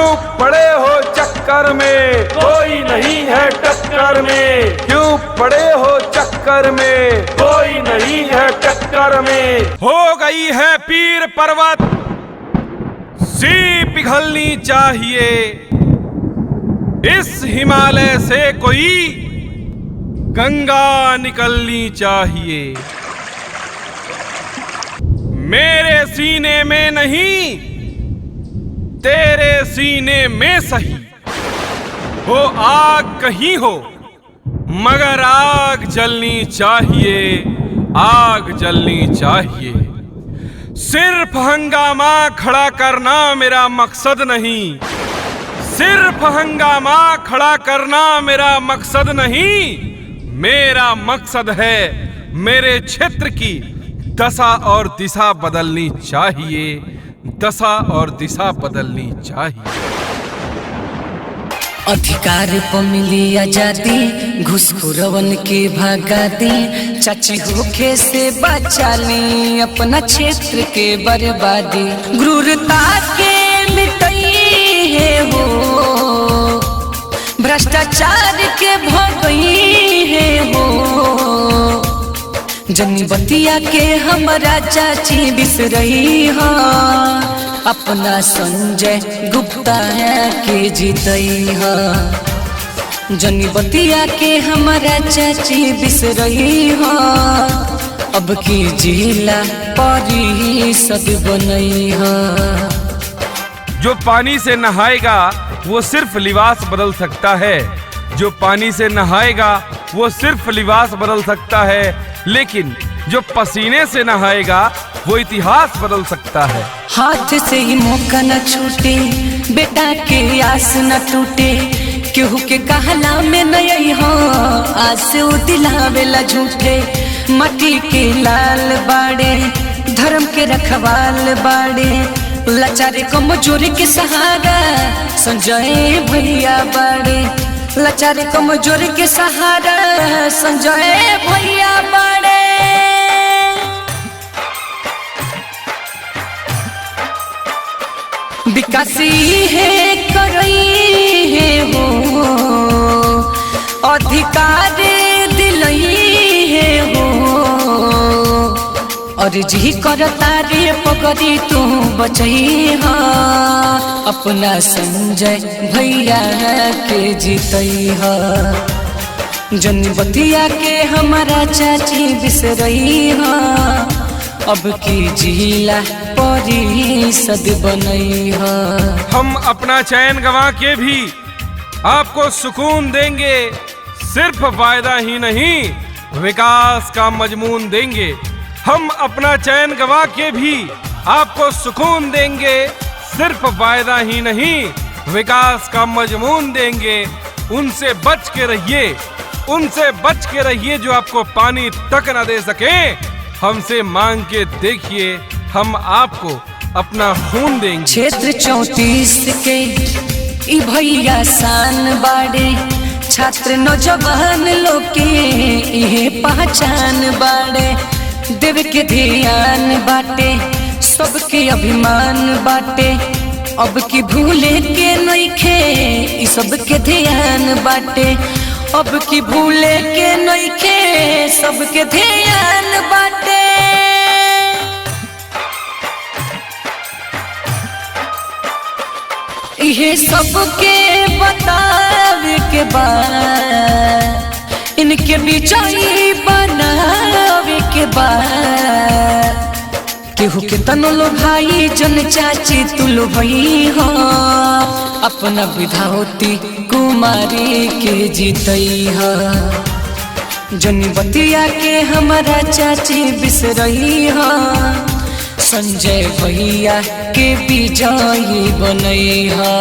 क्यों पड़े हो चक्कर में, कोई नहीं है टक्कर में। क्यों पड़े हो चक्कर में, कोई नहीं है टक्कर में। हो गई है पीर पर्वत सी पिघलनी चाहिए, इस हिमालय से कोई गंगा निकलनी चाहिए। मेरे सीने में नहीं, तेरे सीने में सही। हो आग कहीं हो, मगर आग जलनी चाहिए, आग जलनी चाहिए। सिर्फ हंगामा खड़ा करना मेरा मकसद नहीं, सिर्फ हंगामा खड़ा करना मेरा मकसद नहीं। मेरा मकसद है मेरे क्षेत्र की दशा और दिशा बदलनी चाहिए, दशा और दिशा बदलनी चाहिए। अधिकार को मिली आजादी, घुसखोरवन के भगा दी। चाची होखे से बचा ली अपना क्षेत्र के बर्बादी। क्रूरता के मिटई है हो, भ्रष्टाचार के भगई है हो। जनी बतिया के हमारा चाची बिसरई हा, अपना संजय गुप्ता है के जीतई हा। जनी बतिया के हमारा चाची बिसरई हा, अब की जिला परिषद बनई हा। जो पानी से नहाएगा वो सिर्फ लिबास बदल सकता है, जो पानी से नहाएगा वो सिर्फ लिबास बदल सकता है, लेकिन जो पसीने से नहाएगा वो इतिहास बदल सकता है। हाथ से ही मौका न छूटे, बेटा के आस न टूटे। केहू के कहला में नहीं हो, आज से वो दिलावेला झूठे। मट्टी के लाल बाड़े, धर्म के रखवाल बाड़े। लाचारे कमजोरी के सहारा संजय भैया बाड़े। लाचारे कमजोरी के सहारा संजय भैया बाड़े। विकासी है करई है हो, अधिकार दिलई है हो। और जी करता रे पगड़ी तू बचई हा, अपना संजय भैया के जीतई हा। जन बतिया के हमारा चाची बिसरई हा, अब की जिला परिषद बनई हा। हम अपना चैन गंवा के भी आपको सुकून देंगे, सिर्फ वायदा ही नहीं विकास का मजमून देंगे। हम अपना चैन गंवा के भी आपको सुकून देंगे, सिर्फ वायदा ही नहीं विकास का मजमून देंगे। उनसे बच के रहिए, उनसे बच के रहिए जो आपको पानी तक न दे सके। हमसे मांग के देखिए, हम आपको अपना खून देंगे। क्षेत्र 34 के ई भैया शान बाड़े, छात्र नौजवान लोग के इहे पहचान बाड़े। देव के ध्यान बाटे, सबके अभिमान बाटे। अब की भूले के नइखे, ई सबके ध्यान बाटे। अब की भूले के नइखे, सबके ध्यान बाटे। इहे सबके बतावे के बाद, इनके बिचाई बनावे के बाद। केहू के तनो लो भाई जन चाची तुल भई हो, अपना विधावती कुमारी के जीतई हो। जन बतिया के हमारा चाची बिसरई हो, संजय भैया के विजयी बनई हो।